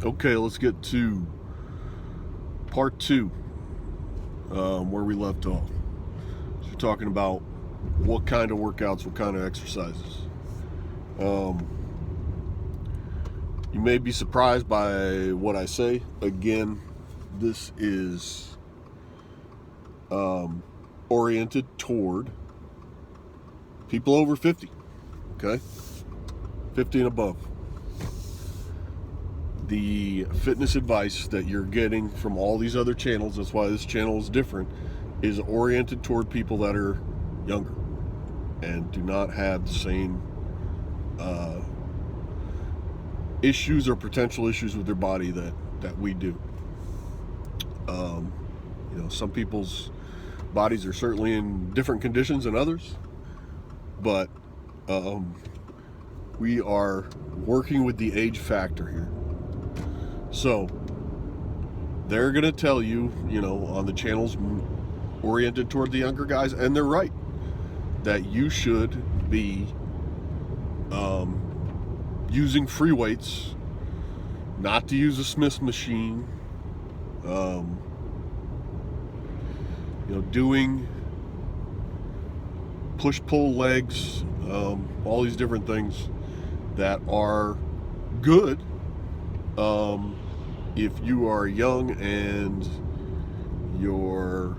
Okay, let's get to part two, where we left off. So we're talking about what kind of workouts, what kind of exercises. Um, you may be surprised by what I say. Again, this is oriented toward people over 50, okay? 50 and above. The fitness advice that you're getting from all these other channels, that's why this channel is different, is oriented toward people that are younger and do not have the same issues or potential issues with their body that we do. Some people's bodies are certainly in different conditions than others, but we are working with the age factor here. So they're going to tell you, on the channels oriented toward the younger guys, and they're right, that you should be using free weights, not to use a Smith machine, doing push-pull legs, all these different things that are good if you are young and your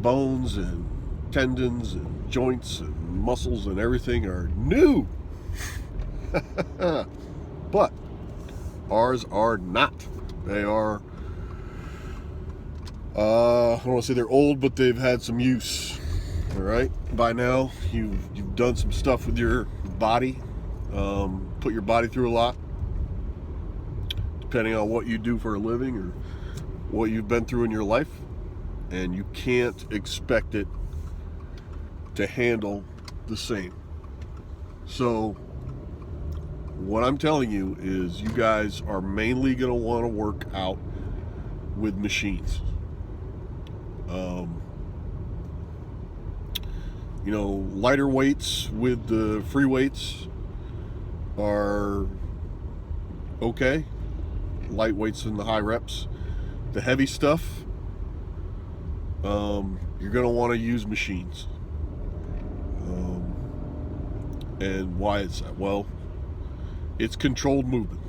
bones and tendons and joints and muscles and everything are new. But ours are not. They are, I don't want to say they're old, but they've had some use. All right, by now you've done some stuff with your body, put your body through a lot, depending on what you do for a living or what you've been through in your life, and you can't expect it to handle the same. So what I'm telling you is you guys are mainly going to want to work out with machines. Lighter weights with the free weights are okay. Light weights in the high reps. The heavy stuff, you're going to want to use machines. And why is that? Well, it's controlled movement.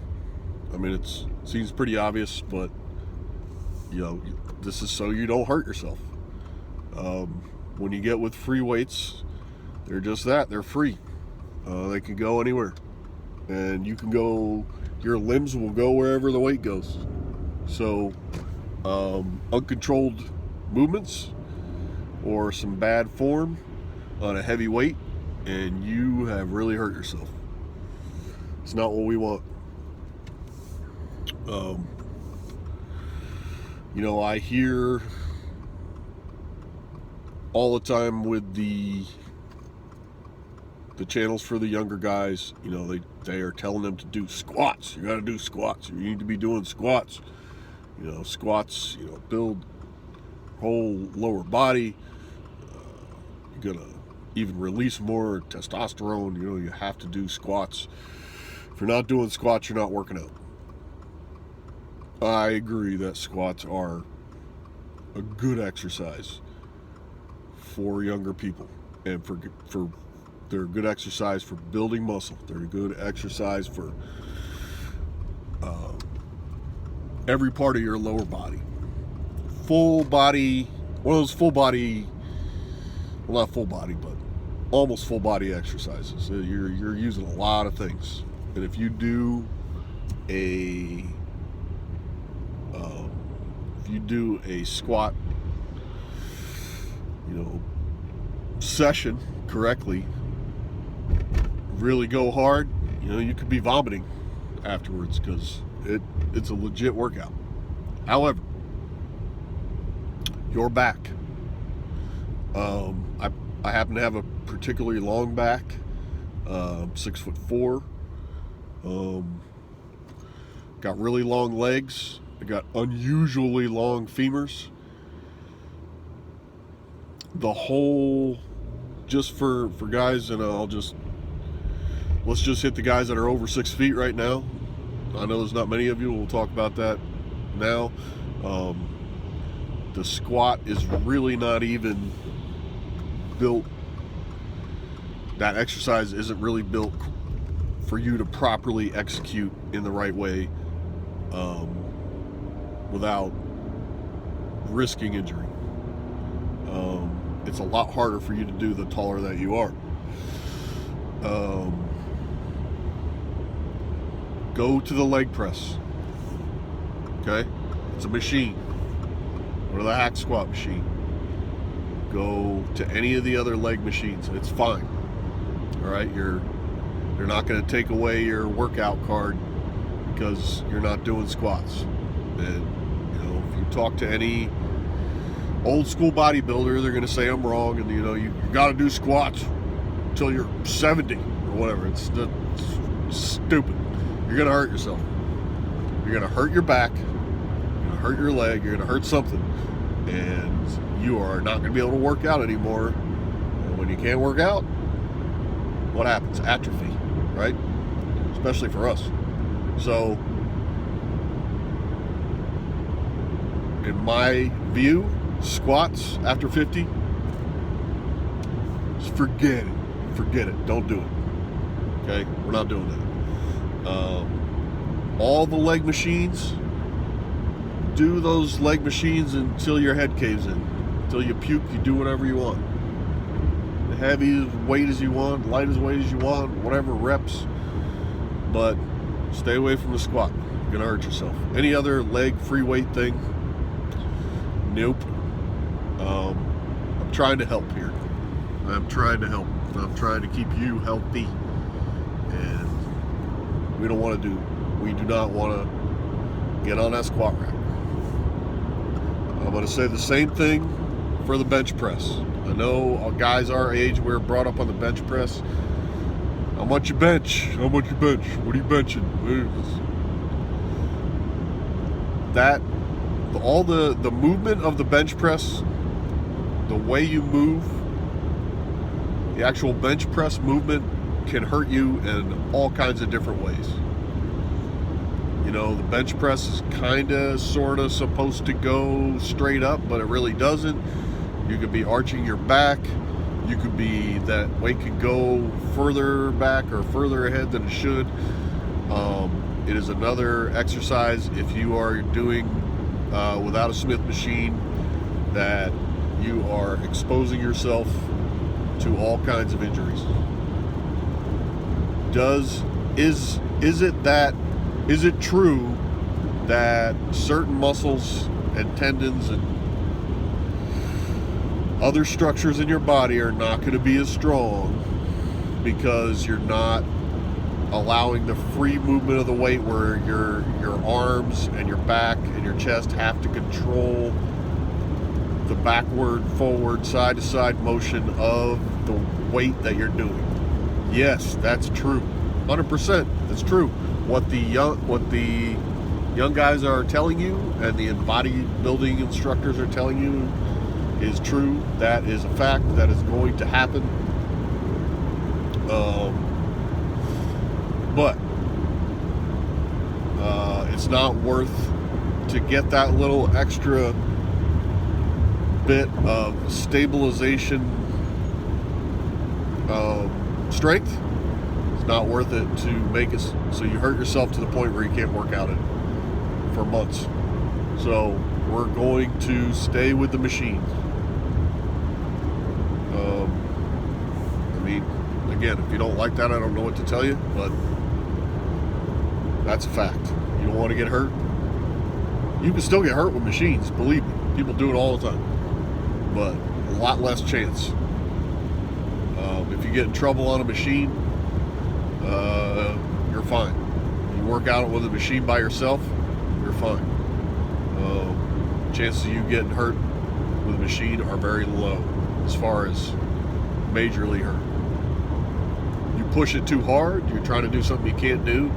I mean, it seems pretty obvious, but this is so you don't hurt yourself. When you get with free weights, they're just that. They're free. They can go anywhere, and you can go. Your limbs will go wherever the weight goes. So, uncontrolled movements or some bad form on a heavy weight, and you have really hurt yourself. It's not what we want. I hear all the time with the channels for the younger guys, they are telling them to do squats. You got to do squats. You need to be doing squats. Squats, build whole lower body. You're going to even release more testosterone. You have to do squats. If you're not doing squats, you're not working out. I agree that squats are a good exercise for younger people, and for they're a good exercise for building muscle. They're a good exercise for every part of your lower body. Full body, one of those full body, well, not full body, but almost full body exercises. You're using a lot of things, and if you do a squat, session correctly, really go hard, you could be vomiting afterwards because it's a legit workout. However, your back, I happen to have a particularly long back, 6'4", got really long legs. I got unusually long femurs. The whole, just for guys, and let's just hit the guys that are over 6 feet right now. I know there's not many of you. We'll talk about that now. The squat is really not even built. That exercise isn't really built for you to properly execute in the right way without risking injury. It's a lot harder for you to do the taller that you are. Go to the leg press. Okay? It's a machine. Go to the hack squat machine. Go to any of the other leg machines. It's fine. All right? They're not going to take away your workout card because you're not doing squats. And if you talk to any old school bodybuilder, they're going to say I'm wrong, and you got to do squats until you're 70 or whatever. It's stupid. You're going to hurt yourself. You're going to hurt your back. You're going to hurt your leg. You're going to hurt something, and you are not going to be able to work out anymore. And when you can't work out, what happens? Atrophy, right? Especially for us. So, in my view, squats after 50, just forget it. Don't do it. Okay? We're not doing that. All the leg machines, do those leg machines until your head caves in. Until you puke, you do whatever you want. Heavy as weight as you want, light as weight as you want, whatever reps. But stay away from the squat. You're going to hurt yourself. Any other leg free weight thing? Nope. I'm trying to help here. I'm trying to help. I'm trying to keep you healthy. And we do not want to get on that squat rack. I'm going to say the same thing for the bench press. I know guys our age, we're brought up on the bench press. How much you bench? How much you bench? What are you benching? All the movement of the bench press, the way you move, the actual bench press movement can hurt you in all kinds of different ways. The bench press is kind of, sort of supposed to go straight up, but it really doesn't. You could be arching your back. You could be, that weight could go further back or further ahead than it should. It is another exercise, if you are doing without a Smith machine, that you are exposing yourself to all kinds of injuries. Is it true that certain muscles and tendons and other structures in your body are not going to be as strong because you're not allowing the free movement of the weight, where your arms and your back and your chest have to control the backward, forward, side to side motion of the weight that you're doing? Yes, that's true. 100%. That's true. What the young guys are telling you and the bodybuilding instructors are telling you is true. That is a fact. That is going to happen. But it's not worth to get that little extra bit of stabilization strength. It's not worth it to make it so you hurt yourself to the point where you can't work out it for months. So we're going to stay with the machine. Again, if you don't like that, I don't know what to tell you, but that's a fact. You don't want to get hurt. You can still get hurt with machines, believe me. People do it all the time, but a lot less chance. If you get in trouble on a machine, you're fine. You work out with a machine by yourself, you're fine. Chances of you getting hurt with a machine are very low as far as majorly hurt. You push it too hard, you're trying to do something you can't do,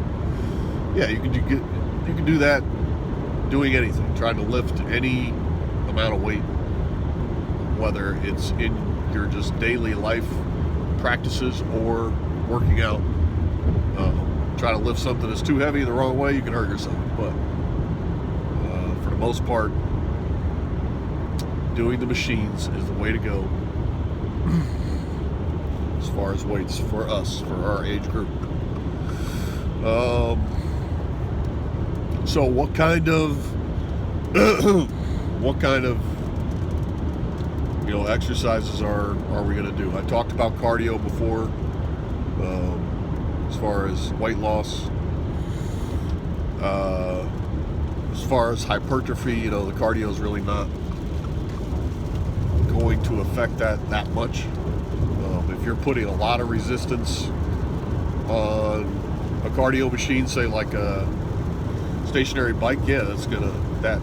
yeah, you can do that doing anything, trying to lift any amount of weight, whether it's in your just daily life practices or working out. try to lift something that's too heavy the wrong way, you can hurt yourself. But for the most part, doing the machines is the way to go as far as weights for us, for our age group. So what kind of exercises are we going to do? I talked about cardio before, as far as weight loss. As far as hypertrophy, the cardio is really not going to affect that much. If you're putting a lot of resistance on a cardio machine, say like a stationary bike, yeah, that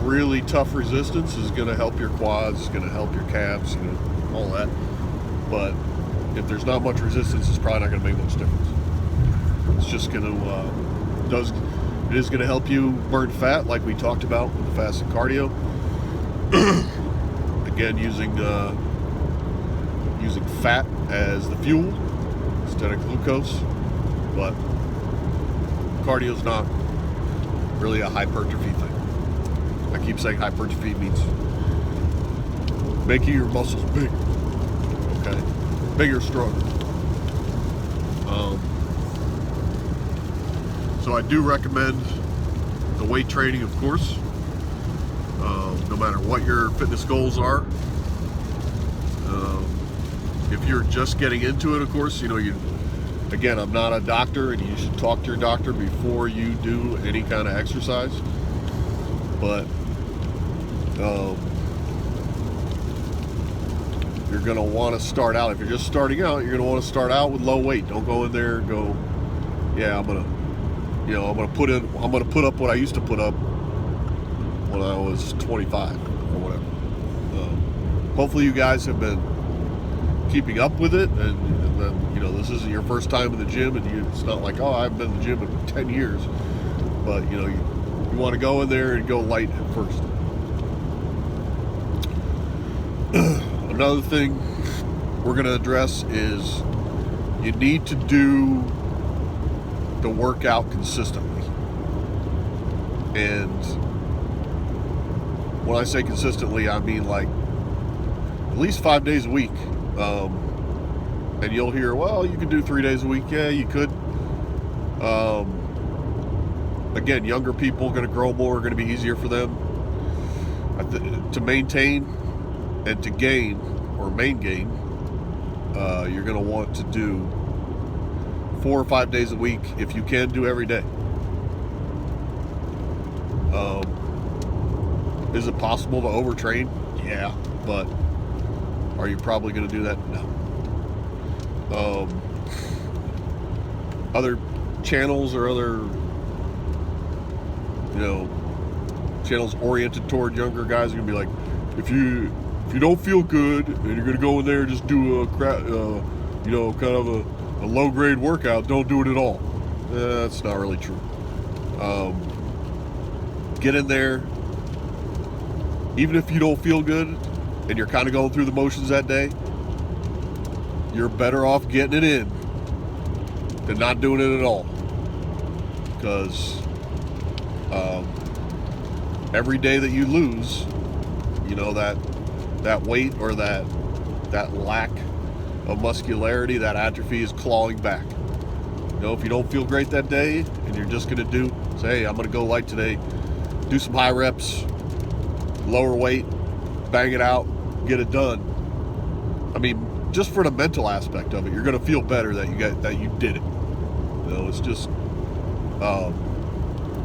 really tough resistance is gonna help your quads, it's gonna help your calves, all that. But if there's not much resistance, it's probably not gonna make much difference. It's just gonna it is gonna help you burn fat, like we talked about with the fasted cardio. Again, using fat as the fuel instead of glucose. But cardio's not really a hypertrophy thing. I keep saying hypertrophy means making your muscles big, okay, bigger, stronger. So I do recommend the weight training, of course, no matter what your fitness goals are. If you're just getting into it, of course, again, I'm not a doctor, and you should talk to your doctor before you do any kind of exercise. But you're going to want to start out. If you're just starting out, you're going to want to start out with low weight. Don't go in there and go, yeah, I'm going to put up what I used to put up when I was 25 or whatever. Hopefully you guys have been keeping up with it, and then this isn't your first time in the gym, and it's not like, oh, I've been in the gym in 10 years. But you want to go in there and go light at first. Another thing we're going to address is you need to do the workout consistently. And when I say consistently, I mean like at least 5 days a week. And you'll hear, well, you can do 3 days a week. Yeah, you could. Again, younger people are going to grow more, going to be easier for them. To maintain and to gain, or main gain, you're going to want to do 4 or 5 days a week. If you can, do every day. Is it possible to overtrain? Yeah, but are you probably going to do that? No. Other channels or other channels oriented toward younger guys are gonna be like, if you don't feel good and you're gonna go in there and just do kind of a low grade workout, don't do it at all. That's not really true. Get in there, even if you don't feel good and you're kind of going through the motions that day, you're better off getting it in than not doing it at all. Because every day that you lose, that weight or that lack of muscularity, that atrophy is clawing back. If you don't feel great that day and you're just going to say, hey, I'm going to go light today, do some high reps, lower weight, bang it out, get it done. I mean, just for the mental aspect of it, you're going to feel better that you did it. It's just,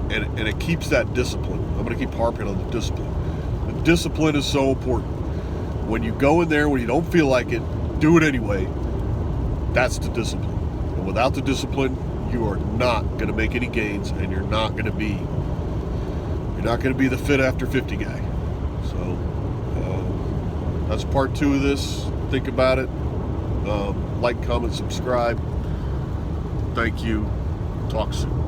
and it keeps that discipline. I'm going to keep harping on the discipline. The discipline is so important. When you go in there, when you don't feel like it, do it anyway. That's the discipline. And without the discipline, you are not going to make any gains, and you're not going to be the fit after 50 guy. So that's part 2 of this. Think about it. Like, comment, subscribe. Thank you. Talk soon.